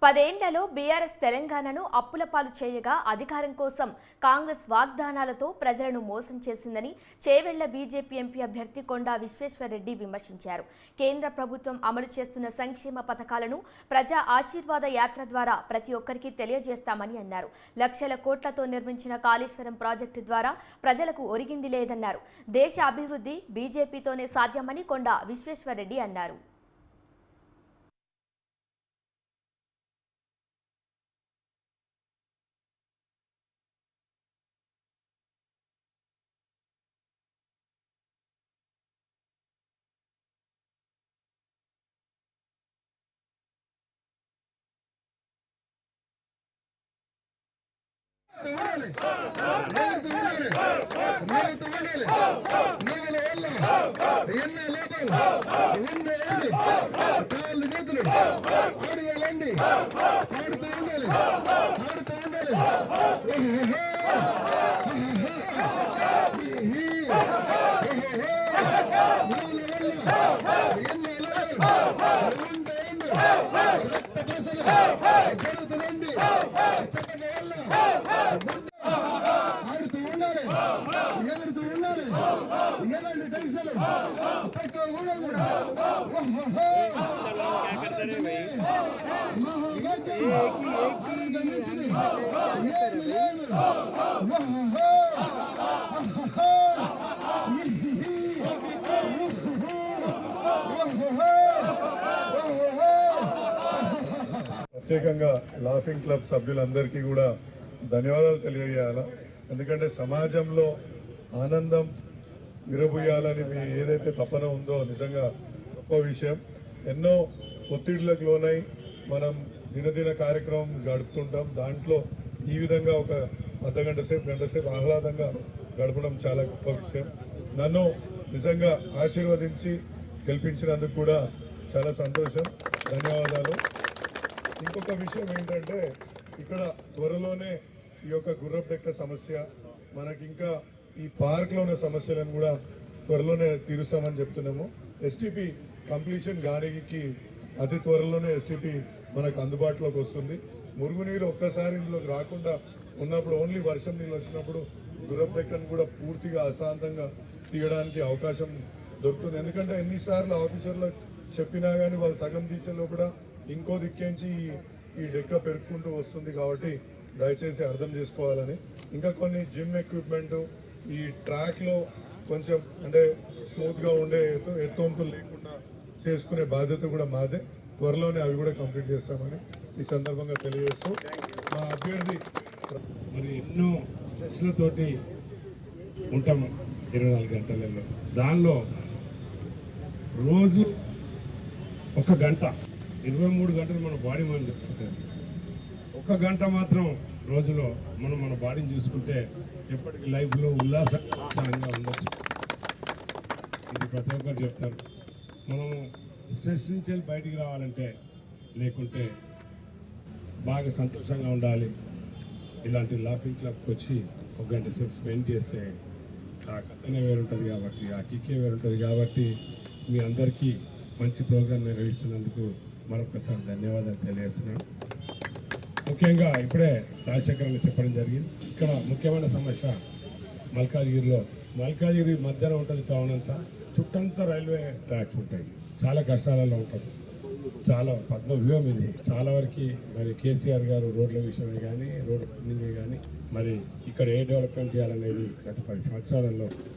10 ఏళ్లలో బీఆర్ఎస్ తెలంగాణను అప్పుల పాలు చేయగా అధికారం కోసం కాంగ్రెస్ వాగ్దానాలతో ప్రజలను మోసం చేసిందని చేవెళ్ల బీజేపీ ఎంపీ అభ్యర్థి కొండా విశ్వేశ్వరరెడ్డి విమర్శించారు. కేంద్ర ప్రభుత్వం అమలు చేస్తున్న సంక్షేమ పథకాలను ప్రజా ఆశీర్వాద యాత్ర ద్వారా ప్రతి ఒక్కరికి తెలియజేస్తామని అన్నారు. లక్షల కోట్లతో నిర్మించిన కాళేశ్వరం ప్రాజెక్టు ద్వారా ప్రజలకు ఒరిగింది లేదన్నారు. దేశ అభివృద్ధి బీజేపీతోనే సాధ్యమని కొండా విశ్వేశ్వరరెడ్డి అన్నారు. ప్రత్యేకంగా లాఫింగ్ క్లబ్ సభ్యులందరికీ కూడా ధన్యవాదాలు తెలియజేయాలా. ఎందుకంటే సమాజంలో ఆనందం విరబూయాలని మీ ఏదైతే తపన ఉందో నిజంగా గొప్ప విషయం. ఎన్నో ఒత్తిడిలకు లోనై మనం దినదిన కార్యక్రమం గడుపుతుంటాం. దాంట్లో ఈ విధంగా ఒక అర్ధగంట సేపు గంట సేపు ఆహ్లాదంగా గడపడం చాలా గొప్ప విషయం. నన్ను నిజంగా ఆశీర్వదించి గెలిపించినందుకు కూడా చాలా సంతోషం, ధన్యవాదాలు. ఇంకొక విషయం ఏంటంటే ఇక్కడ త్వరలోనే ఈ యొక్క గుర్రపు డెక్క సమస్య, మనకి ఇంకా ఈ పార్క్లో ఉన్న సమస్యలను కూడా త్వరలోనే తీరుస్తామని చెప్తున్నాము. ఎస్టీపీ కంప్లీషన్ గాడికి అతి త్వరలోనే ఎస్టీపీ మనకు అందుబాటులోకి వస్తుంది. మురుగునీరు ఒక్కసారి ఇందులోకి రాకుండా ఉన్నప్పుడు ఓన్లీ వర్షం నీళ్ళు వచ్చినప్పుడు గుర్రపు డెక్కను కూడా పూర్తిగా అశాంతంగా తీయడానికి అవకాశం దొరుకుతుంది. ఎందుకంటే ఎన్నిసార్లు ఆఫీసర్లు చెప్పినా కానీ వాళ్ళు సగం తీసేలో కూడా ఇంకో దిక్కించి ఈ డెక్క పెరుక్కుంటూ వస్తుంది. కాబట్టి దయచేసి అర్థం చేసుకోవాలని. ఇంకా కొన్ని జిమ్ ఎక్విప్మెంట్ ఈ ట్రాక్లో కొంచెం అంటే స్మూత్గా ఉండే ఎత్తొంపులు లేకుండా చేసుకునే బాధ్యత కూడా మాదే. త్వరలోనే అవి కూడా కంప్లీట్ చేస్తామని ఈ సందర్భంగా తెలియజేస్తూ మా అభ్యర్థి మరి ఎన్నో స్ట్రెస్లతోటి ఉంటాము 24 గంటలలో. దానిలో రోజు 1 గంట 23 గంటలు మన బాడీ మనం చూసుకుంటాం. 1 గంట మాత్రం రోజులో మనం మన బాడీని చూసుకుంటే ఎప్పటికీ లైఫ్లో ఉల్లాసంగా ఉండొచ్చు. ఇది ప్రతి ఒక్కరు చెప్తారు. మనము స్ట్రెస్ నుంచి వెళ్ళి బయటికి రావాలంటే, లేకుంటే బాగా సంతోషంగా ఉండాలి. ఇలాంటి లాఫింగ్ క్లబ్కి వచ్చి 1 గంట సేపు స్పెండ్ చేస్తే ఆ కథనే వేరుంటుంది కాబట్టి, ఆ కిక్కే వేరుంటుంది కాబట్టి మీ అందరికీ మంచి ప్రోగ్రాం నిర్వహిస్తున్నందుకు మరొకసారి ధన్యవాదాలు తెలియజేస్తున్నాను. ముఖ్యంగా ఇప్పుడే రాజశేఖర్ చెప్పడం జరిగింది. ఇక్కడ ముఖ్యమైన సమస్య మల్కాజ్గిరి మధ్యలో ఉంటుంది. టౌన్ అంతా చుట్టంతా రైల్వే ట్రాక్స్ ఉంటాయి. చాలా కష్టాలలో ఉంటుంది. చాలా పద్మవ్యూహం ఇది. చాలా వరకు మరి కేసీఆర్ గారు రోడ్ల విషయమే కానీ, రోడ్ బిల్డింగ్ కానీ, మరి ఇక్కడ ఏ డెవలప్మెంట్ చేయాలనేది గత 10 సంవత్సరాలలో రక్త